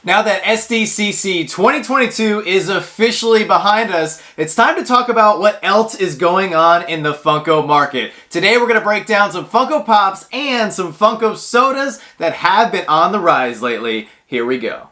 Now that SDCC 2022 is officially behind us, it's time to talk about what else is going on in the Funko market. Today we're going to break down some Funko Pops and some Funko Sodas that have been on the rise lately. Here we go.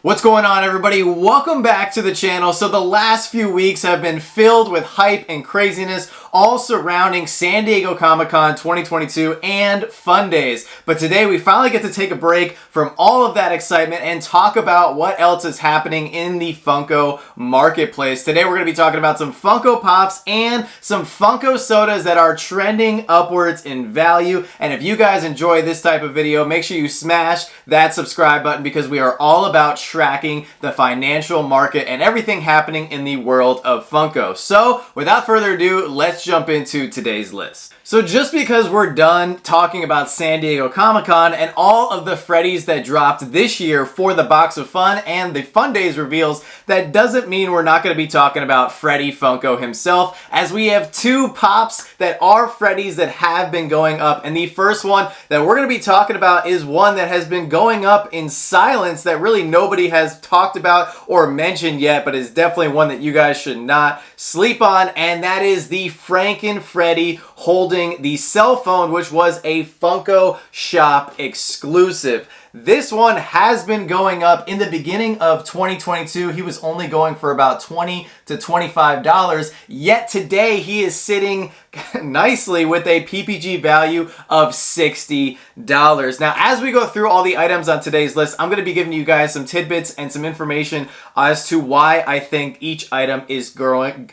What's going on, everybody? Welcome back to the channel. So the last few weeks have been filled with hype and craziness, all surrounding San Diego Comic-Con 2022 and Fun Days. But today we finally get to take a break from all of that excitement and talk about what else is happening in the Funko marketplace. Today we're going to be talking about some Funko Pops and some Funko Sodas that are trending upwards in value. And if you guys enjoy this type of video, make sure you smash that subscribe button because we are all about tracking the financial market and everything happening in the world of Funko. So without further ado, let's jump into today's list. So just because we're done talking about San Diego Comic-Con and all of the Freddys that dropped this year for the Box of Fun and the Fun Days reveals, that doesn't mean we're not going to be talking about Freddy Funko himself, as we have two Pops that are Freddys that have been going up. And the first one that we're going to be talking about is one that has been going up in silence that really nobody has talked about or mentioned yet, but is definitely one that you guys should not sleep on, and that is the Franken Freddy holding the cell phone, which was a Funko Shop exclusive. This one has been going up. In the beginning of 2022, he was only going for about $20 to $25, yet today he is sitting nicely with a PPG value of $60. Now, as we go through all the items on today's list, I'm going to be giving you guys some tidbits and some information as to why I think each item is going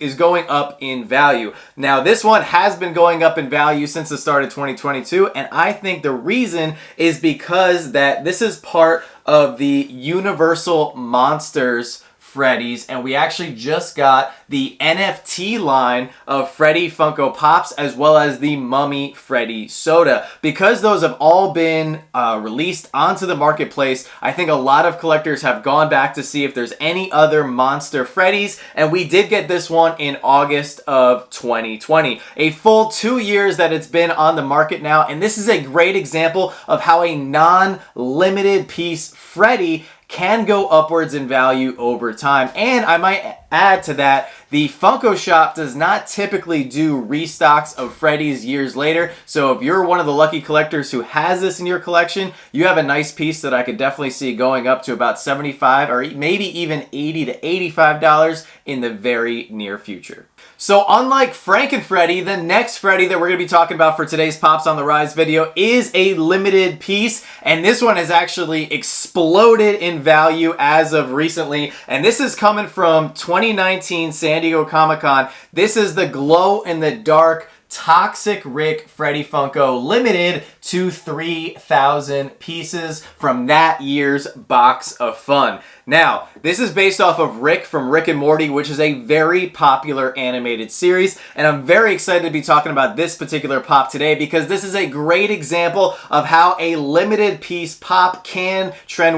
up in value. Now, this one has been going up in value since the start of 2022, and I think the reason is because that this is part of the Universal Monsters Freddys, and we actually just got the NFT line of Freddy Funko Pops as well as the Mummy Freddy Soda. Because those have all been released onto the marketplace, I think a lot of collectors have gone back to see if there's any other Monster Freddys, and we did get this one in August of 2020. A full 2 years that it's been on the market now, and this is a great example of how a non-limited piece Freddy can go upwards in value over time. And I might add to that, the Funko Shop does not typically do restocks of Freddys years later. So if you're one of the lucky collectors who has this in your collection, you have a nice piece that I could definitely see going up to about $75 or maybe even $80 to $85 in the very near future. So unlike Franken Freddy, the next Freddy that we're going to be talking about for today's Pops on the Rise video is a limited piece, and this one has actually exploded in value as of recently, and this is coming from 2019 San Diego Comic-Con. This is the glow-in-the-dark Toxic Rick Freddy Funko, limited to 3,000 pieces from that year's Box of Fun. Now, this is based off of Rick from Rick and Morty, which is a very popular animated series, and I'm very excited to be talking about this particular Pop today because this is a great example of how a limited piece Pop can trend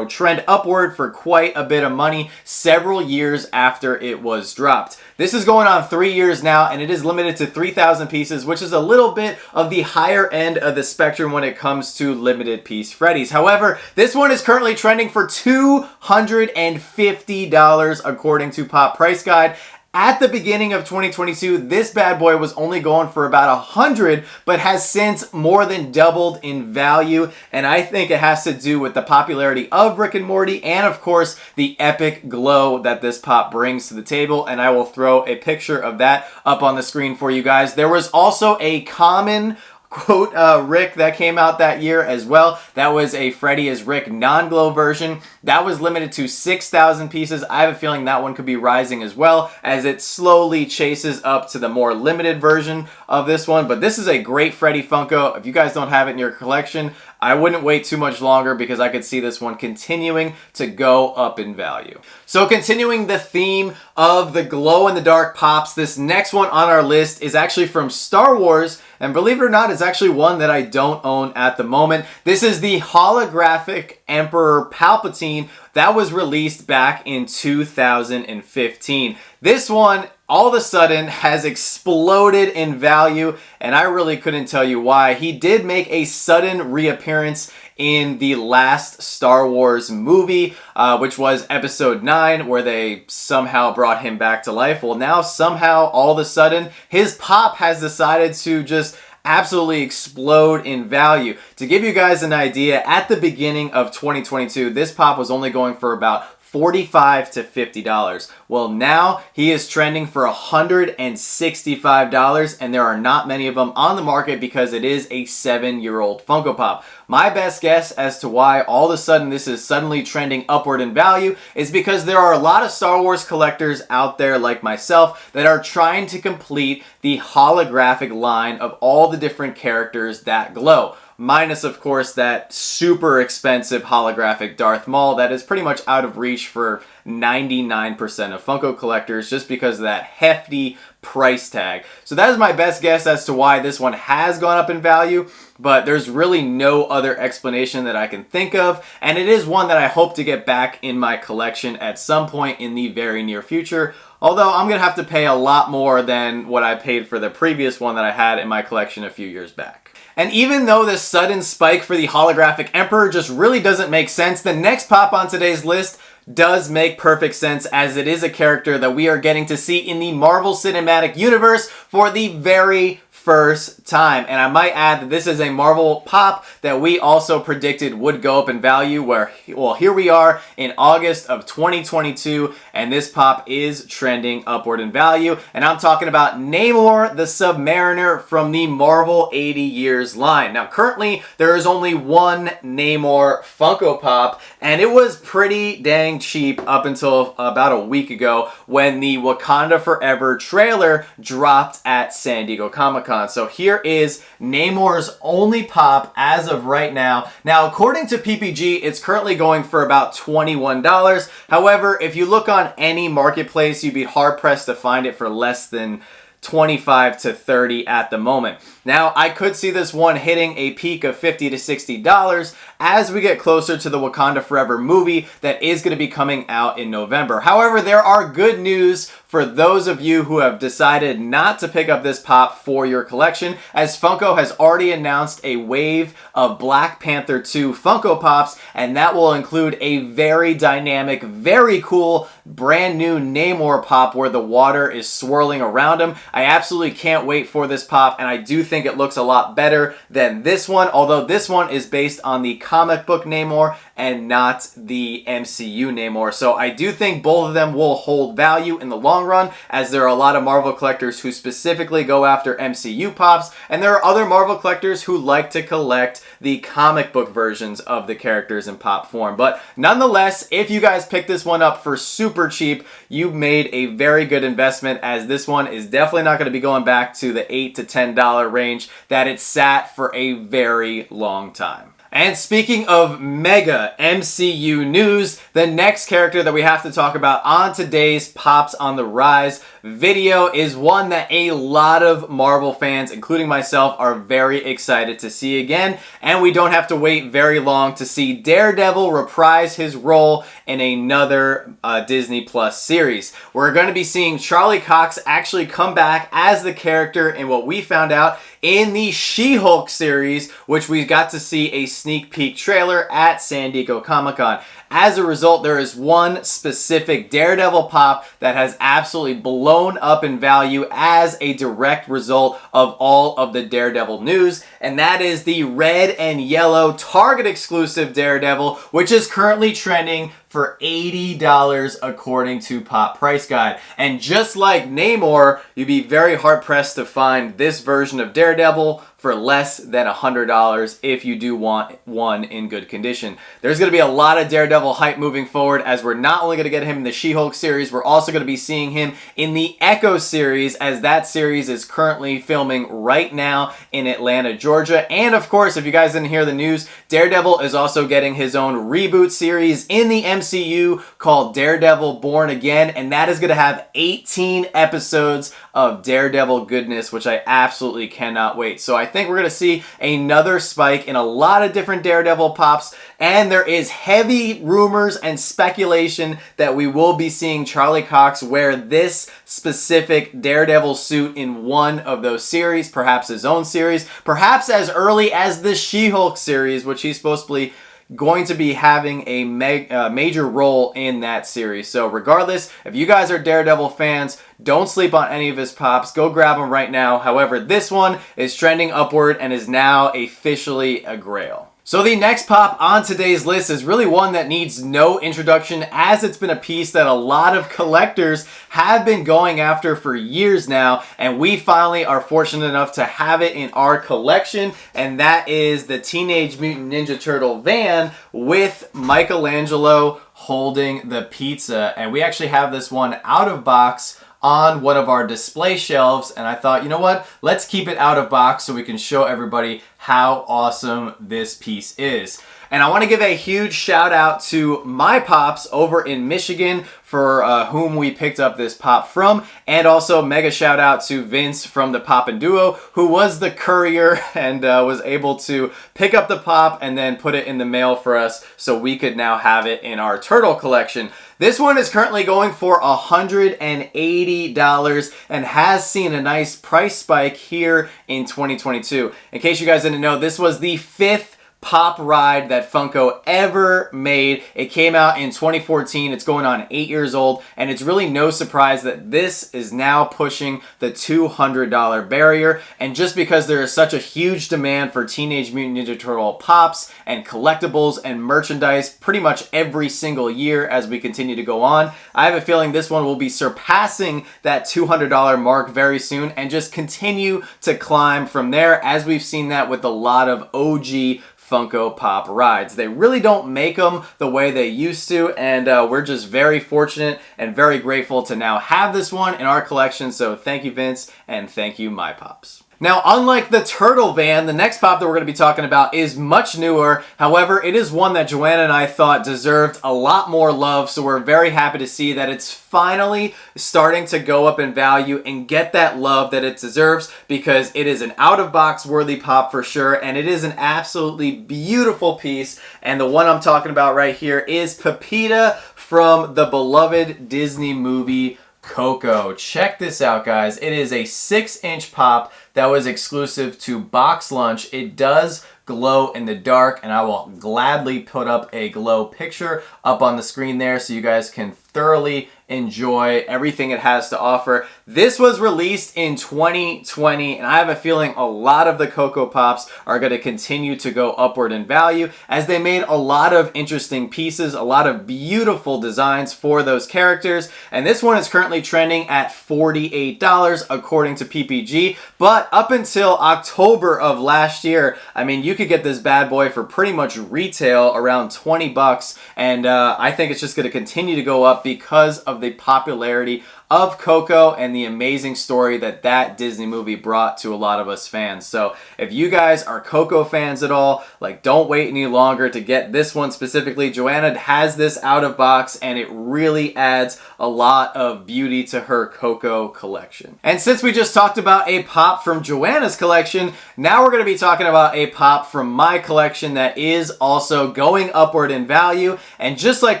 upward for quite a bit of money several years after it was dropped. This is going on 3 years now, and it is limited to 3,000 pieces, which is a little bit of the higher end of the spectrum when it comes to limited piece Freddys. However, this one is currently trending for $250 according to Pop Price Guide. At the beginning of 2022, this bad boy was only going for about $100, but has since more than doubled in value. And I think it has to do with the popularity of Rick and Morty and, of course, the epic glow that this Pop brings to the table. And I will throw a picture of that up on the screen for you guys. There was also a common quote Rick that came out that year as well. That was a Freddy as Rick non-glow version. That was limited to 6,000 pieces. I have a feeling that one could be rising as well as it slowly chases up to the more limited version of this one. But this is a great Freddy Funko. If you guys don't have it in your collection, I wouldn't wait too much longer because I could see this one continuing to go up in value. So continuing the theme of the glow-in-the-dark Pops, this next one on our list is actually from Star Wars, and believe it or not, it's actually one that I don't own at the moment. This is the holographic Emperor Palpatine that was released back in 2015. This one, all of a sudden, has exploded in value, and I really couldn't tell you why. He did make a sudden reappearance in the last Star Wars movie, which was Episode 9, where they somehow brought him back to life. Well, now somehow, all of a sudden, his pop has decided to just absolutely explode in value. To give you guys an idea, at the beginning of 2022, this pop was only going for about $45 to $50. Well, now he is trending for $165, and there are not many of them on the market because it is a 7-year-old Funko Pop. My best guess as to why all of a sudden this is suddenly trending upward in value is because there are a lot of Star Wars collectors out there like myself that are trying to complete the holographic line of all the different characters that glow. Minus, of course, that super expensive holographic Darth Maul that is pretty much out of reach for 99% of Funko collectors just because of that hefty price tag. So that is my best guess as to why this one has gone up in value, but there's really no other explanation that I can think of, and it is one that I hope to get back in my collection at some point in the very near future. Although I'm going to have to pay a lot more than what I paid for the previous one that I had in my collection a few years back. And even though this sudden spike for the holographic Emperor just really doesn't make sense, the next pop on today's list does make perfect sense, as it is a character that we are getting to see in the Marvel Cinematic Universe for the very first time. And I might add that this is a Marvel pop that we also predicted would go up in value, where, well, here we are in August of 2022, and this pop is trending upward in value. And I'm talking about Namor the Submariner from the Marvel 80 Years line. Now, currently, there is only one Namor Funko Pop, and it was pretty dang cheap up until about a week ago when the Wakanda Forever trailer dropped at San Diego Comic-Con. So here is Namor's only pop as of right now. Now, according to PPG, it's currently going for about $21. However, if you look on any marketplace, you'd be hard-pressed to find it for less than $25 to $30 at the moment. Now, I could see this one hitting a peak of $50 to $60 as we get closer to the Wakanda Forever movie that is going to be coming out in November. However, there are good news for those of you who have decided not to pick up this pop for your collection, as Funko has already announced a wave of Black Panther 2 Funko Pops, and that will include a very dynamic, very cool, brand new Namor pop where the water is swirling around him. I absolutely can't wait for this pop, and I do think it looks a lot better than this one, although this one is based on the comic book Namor and not the MCU Namor. So I do think both of them will hold value in the long run, as there are a lot of Marvel collectors who specifically go after MCU pops, and there are other Marvel collectors who like to collect the comic book versions of the characters in pop form. But nonetheless, if you guys pick this one up for super cheap, you made a very good investment, as this one is definitely not going to be going back to the $8 to $10 range that it sat for a very long time. And speaking of mega MCU news, the next character that we have to talk about on today's Pops on the Rise video is one that a lot of Marvel fans, including myself, are very excited to see again. And we don't have to wait very long to see Daredevil reprise his role in another Disney Plus series. We're going to be seeing Charlie Cox actually come back as the character in what we found out in the She-Hulk series, which we got to see a sneak peek trailer at San Diego Comic-Con. As a result, there is one specific Daredevil pop that has absolutely blown up in value as a direct result of all of the Daredevil news, and that is the red and yellow Target exclusive Daredevil, which is currently trending for $80 according to Pop Price Guide. And just like Namor, you'd be very hard pressed to find this version of Daredevil for less than $100 if you do want one in good condition. There's going to be a lot of Daredevil hype moving forward, as we're not only going to get him in the She-Hulk series, we're also going to be seeing him in the Echo series, as that series is currently filming right now in Atlanta, Georgia. And of course, if you guys didn't hear the news, Daredevil is also getting his own reboot series in the MCU called Daredevil Born Again, and that is going to have 18 episodes of Daredevil goodness, which I absolutely cannot wait. So I think we're going to see another spike in a lot of different Daredevil pops, and there is heavy rumors and speculation that we will be seeing Charlie Cox wear this specific Daredevil suit in one of those series, perhaps his own series, perhaps as early as the She-Hulk series, which he's supposed to be going to be having a major role in that series. So regardless, if you guys are Daredevil fans, don't sleep on any of his pops. Go grab them right now. However, this one is trending upward and is now officially a grail. So the next pop on today's list is really one that needs no introduction, as it's been a piece that a lot of collectors have been going after for years now, and we finally are fortunate enough to have it in our collection, and that is the Teenage Mutant Ninja Turtle van with Michelangelo holding the pizza. And we actually have this one out of box on one of our display shelves, and I thought, you know what, let's keep it out of box so we can show everybody how awesome this piece is. And I want to give a huge shout out to my pops over in Michigan for whom we picked up this pop from, and also mega shout out to Vince from the Pop and Duo, who was the courier and was able to pick up the pop and then put it in the mail for us so we could now have it in our turtle collection. This one is currently going for $180 and has seen a nice price spike here in 2022. In case you guys didn't know, this was the 5th pop ride that Funko ever made. It came out in 2014. It's going on 8 years old, and it's really no surprise that this is now pushing the $200 barrier. And just because there is such a huge demand for Teenage Mutant Ninja Turtle pops and collectibles and merchandise pretty much every single year as we continue to go on, I have a feeling this one will be surpassing that $200 mark very soon and just continue to climb from there, as we've seen that with a lot of OG Funko Pop rides. They really don't make them the way they used to, and we're just very fortunate and very grateful to now have this one in our collection. So thank you, Vince, and thank you, my pops. Now, unlike the Turtle van, the next pop that we're going to be talking about is much newer. However, it is one that Joanna and I thought deserved a lot more love, so we're very happy to see that it's finally starting to go up in value and get that love that it deserves, because it is an out-of-box worthy pop for sure, and it is an absolutely beautiful piece. And the one I'm talking about right here is Pepita from the beloved Disney movie Coco. Check this out, guys. It is a 6-inch pop that was exclusive to Box Lunch. It does glow in the dark, and I will gladly put up a glow picture up on the screen there so you guys can thoroughly enjoy everything it has to offer. This was released in 2020, and I have a feeling a lot of the Coco Pops are going to continue to go upward in value, as they made a lot of interesting pieces, a lot of beautiful designs for those characters. And this one is currently trending at $48 according to PPG, but up until October of last year, I mean, you could get this bad boy for pretty much retail around 20 bucks, and I think it's just going to continue to go up because of the popularity of Coco and the amazing story that that Disney movie brought to a lot of us fans. So if you guys are Coco fans at all, like, don't wait any longer to get this one specifically. Joanna has this out of box, and it really adds a lot of beauty to her Coco collection. And since we just talked about a pop from Joanna's collection, now we're going to be talking about a pop from my collection that is also going upward in value. And just like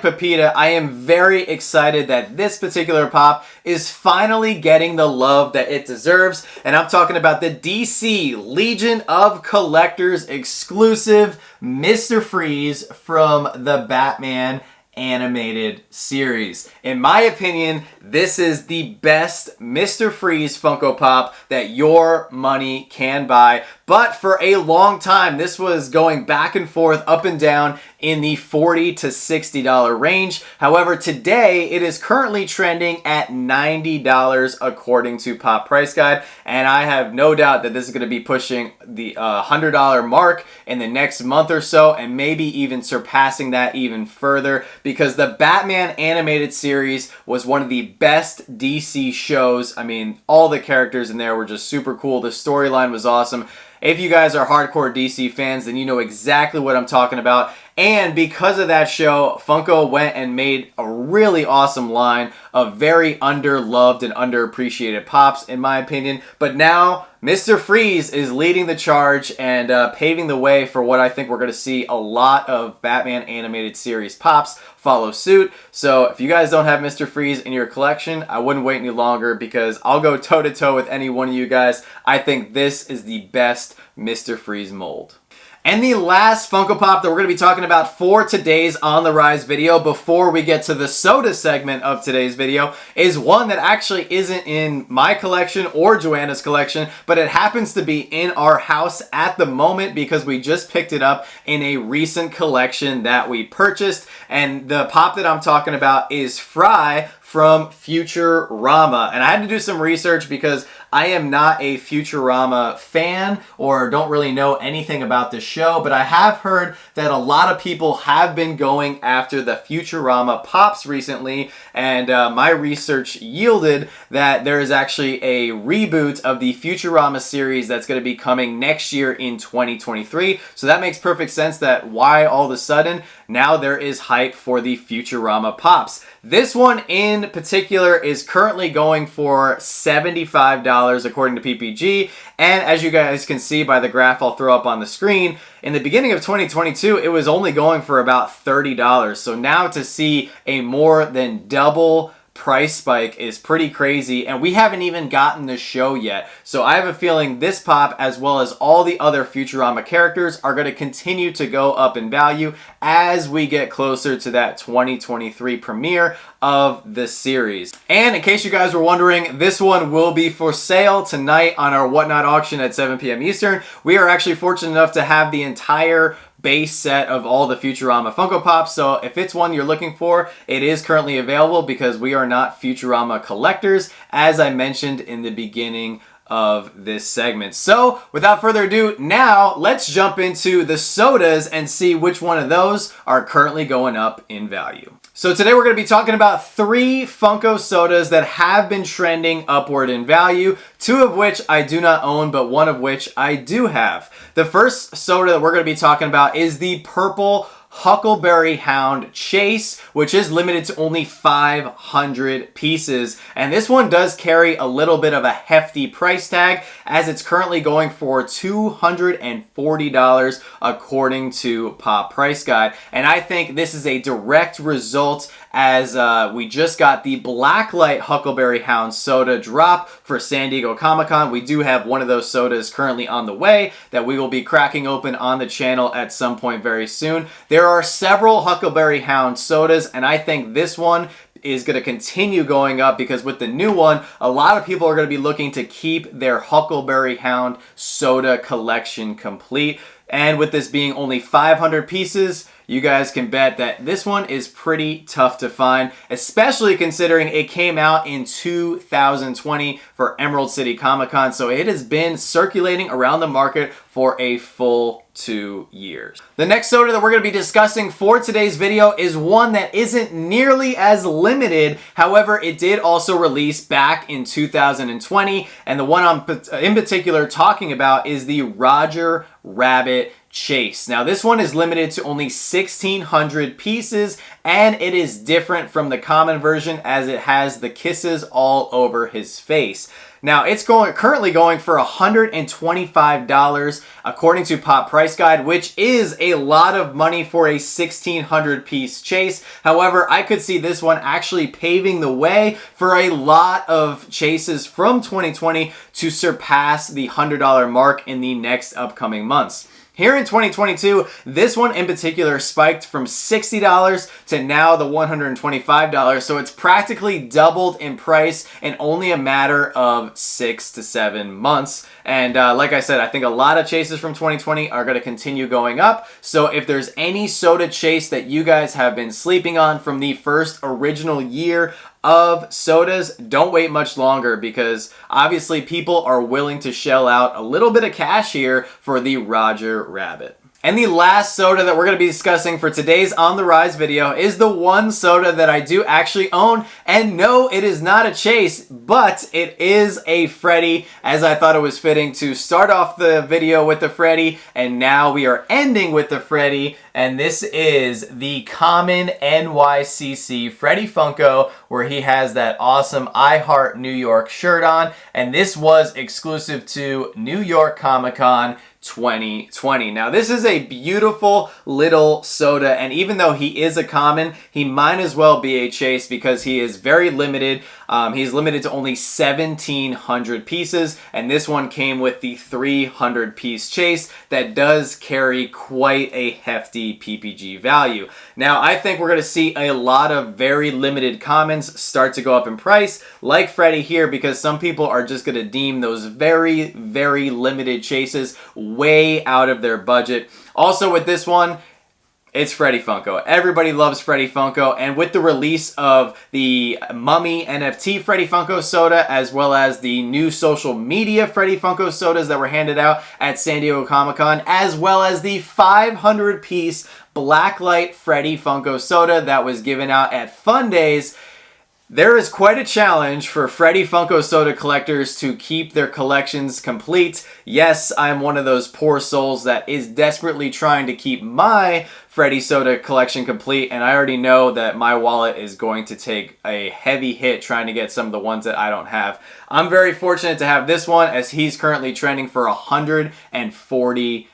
Pepita, I am very excited that this particular pop is finally getting the love that it deserves. And I'm talking about the DC Legion of Collectors exclusive Mr. Freeze from the Batman animated series. In my opinion, this is the best Mr. Freeze Funko Pop that your money can buy. But for a long time, this was going back and forth, up and down in the $40 to $60 range. However, today it is currently trending at $90 according to Pop Price Guide. And I have no doubt that this is going to be pushing the $100 mark in the next month or so, and maybe even surpassing that even further, because the Batman animated series was one of the best DC shows. I mean, all the characters in there were just super cool. The storyline was awesome. If you guys are hardcore DC fans, then you know exactly what I'm talking about. And because of that show, Funko went and made a really awesome line of very underloved and underappreciated pops, in my opinion. But now Mr. Freeze is leading the charge and paving the way for what I think we're going to see a lot of Batman animated series pops follow suit. So if you guys don't have Mr. Freeze in your collection, I wouldn't wait any longer because I'll go toe-to-toe with any one of you guys. I think this is the best Mr. Freeze mold. And the last Funko Pop that we're going to be talking about for today's On the Rise video, before we get to the soda segment of today's video, is one that actually isn't in my collection or Joanna's collection, but it happens to be in our house at the moment because we just picked it up in a recent collection that we purchased. And the pop that I'm talking about is Fry from Futurama. And I had to do some research because I am not a Futurama fan or don't really know anything about the show, but I have heard that a lot of people have been going after the Futurama pops recently, and my research yielded that there is actually a reboot of the Futurama series that's going to be coming next year in 2023. So that makes perfect sense that why all of a sudden now there is hype for the Futurama pops. This one in particular is currently going for $75 according to PPG, and as you guys can see by the graph I'll throw up on the screen, in the beginning of 2022 it was only going for about $30. So now to see a more than double price spike is pretty crazy, and we haven't even gotten the show yet. So I have a feeling this pop, as well as all the other Futurama characters, are going to continue to go up in value as we get closer to that 2023 premiere of the series. And in case you guys were wondering, this one will be for sale tonight on our Whatnot auction at 7 p.m. Eastern. We are actually fortunate enough to have the entire base set of all the Futurama Funko Pops, so if it's one you're looking for, it is currently available because we are not Futurama collectors, as I mentioned in the beginning of this segment. So without further ado, now let's jump into the sodas and see which one of those are currently going up in value. So today we're going to be talking about 3 Funko sodas that have been trending upward in value, 2 of which I do not own, but 1 of which I do have. The first soda that we're going to be talking about is the purple Huckleberry Hound Chase, which is limited to only 500 pieces. And this one does carry a little bit of a hefty price tag, as it's currently going for $240 according to Pop Price Guide. And I think this is a direct result as we just got the Blacklight Huckleberry Hound soda drop for San Diego Comic-Con. We do have one of those sodas currently on the way that we will be cracking open on the channel at some point very soon. There are several Huckleberry Hound sodas, and I think this one is going to continue going up because with the new one, a lot of people are going to be looking to keep their Huckleberry Hound soda collection complete. And with this being only 500 pieces, you guys can bet that this one is pretty tough to find, especially considering it came out in 2020 for Emerald City Comic Con. So it has been circulating around the market for a full 2 years. The next soda that we're going to be discussing for today's video is one that isn't nearly as limited. However, it did also release back in 2020. And the one I'm in particular talking about is the Roger Rabbit Chase. Now this one is limited to only 1,600 pieces, and it is different from the common version as it has the kisses all over his face. Now it's currently going for $125 according to Pop Price Guide, which is a lot of money for a 1,600 piece chase. However, I could see this one actually paving the way for a lot of chases from 2020 to surpass the $100 mark in the next upcoming months. Here in 2022, this one in particular spiked from $60 to now the $125, so it's practically doubled in price in only a matter of 6 to 7 months. And like I said, I think a lot of chases from 2020 are going to continue going up. So if there's any soda chase that you guys have been sleeping on from the first original year of sodas, don't wait much longer because obviously people are willing to shell out a little bit of cash here for the Roger Rabbit. And the last soda that we're going to be discussing for today's On the Rise video is the one soda that I do actually own. And no, it is not a chase, but it is a Freddy, as I thought it was fitting to start off the video with the Freddy, and now we are ending with the Freddy. and this is the common NYCC Freddy Funko, where he has that awesome I Heart New York shirt on, and this was exclusive to New York Comic Con 2020. Now this is a beautiful little soda, and even though he is a common, he might as well be a chase because he is very limited. He's limited to only 1,700 pieces, and this one came with the 300 piece chase that does carry quite a hefty PPG value. Now I think we're going to see a lot of very limited commons start to go up in price, like Freddy here, because some people are just going to deem those very, very limited chases way out of their budget. Also with this one, it's Freddy Funko. Everybody loves Freddy Funko, and with the release of the Mummy NFT Freddy Funko soda, as well as the new social media Freddy Funko sodas that were handed out at San Diego Comic-Con, as well as the 500 piece Blacklight Freddy Funko soda that was given out at Fun Days, there is quite a challenge for Freddy Funko soda collectors to keep their collections complete. Yes, I'm one of those poor souls that is desperately trying to keep my Freddy soda collection complete, and I already know that my wallet is going to take a heavy hit trying to get some of the ones that I don't have. I'm very fortunate to have this one, as he's currently trending for $140.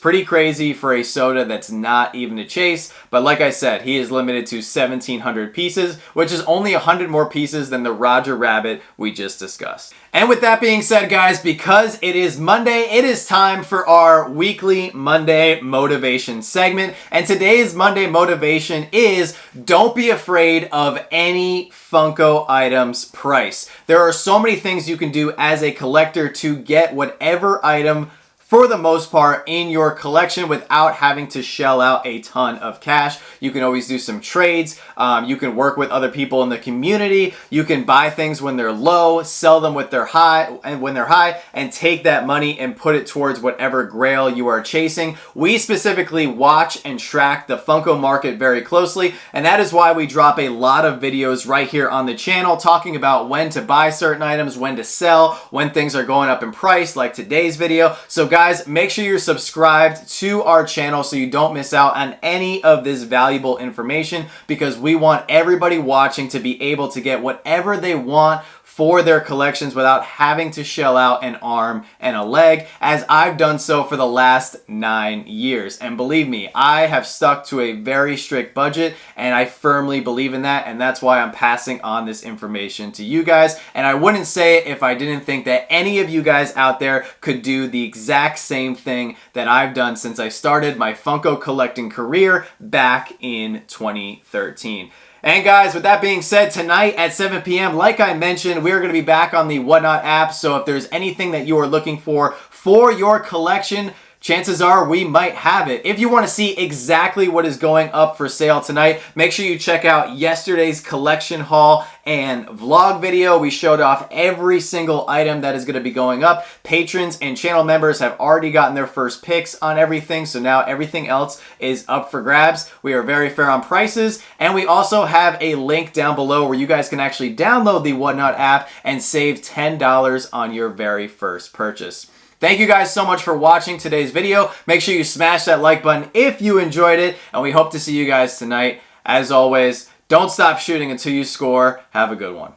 Pretty crazy for a soda that's not even a chase, but like I said, he is limited to 1,700 pieces, which is only 100 more pieces than the Roger Rabbit we just discussed. And with that being said, guys, because it is Monday, it is time for our weekly Monday motivation segment, and today's Monday motivation is don't be afraid of any Funko item's price. There are so many things you can do as a collector to get whatever item for the most part in your collection without having to shell out a ton of cash. You can always do some trades. You can work with other people in the community. You can buy things when they're low, sell them when they're high, and take that money and put it towards whatever grail you are chasing. We specifically watch and track the Funko market very closely, and that is why we drop a lot of videos right here on the channel talking about when to buy certain items, when to sell, when things are going up in price, like today's video. So guys, make sure you're subscribed to our channel so you don't miss out on any of this valuable information, because we want everybody watching to be able to get whatever they want for their collections without having to shell out an arm and a leg, as I've done so for the last 9 years. And believe me, I have stuck to a very strict budget, and I firmly believe in that, and that's why I'm passing on this information to you guys. And I wouldn't say it if I didn't think that any of you guys out there could do the exact same thing that I've done since I started my Funko collecting career back in 2013. And guys, with that being said, tonight at 7 p.m., like I mentioned, we're going to be back on the Whatnot app. So if there's anything that you are looking for your collection, chances are we might have it. If you want to see exactly what is going up for sale tonight, make sure you check out yesterday's collection haul and vlog video. We showed off every single item that is going to be going up. Patrons and channel members have already gotten their first picks on everything, so now everything else is up for grabs. We are very fair on prices, and we also have a link down below where you guys can actually download the Whatnot app and save $10 on your very first purchase. Thank you guys so much for watching today's video. Make sure you smash that like button if you enjoyed it, and we hope to see you guys tonight. As always, don't stop shooting until you score. Have a good one.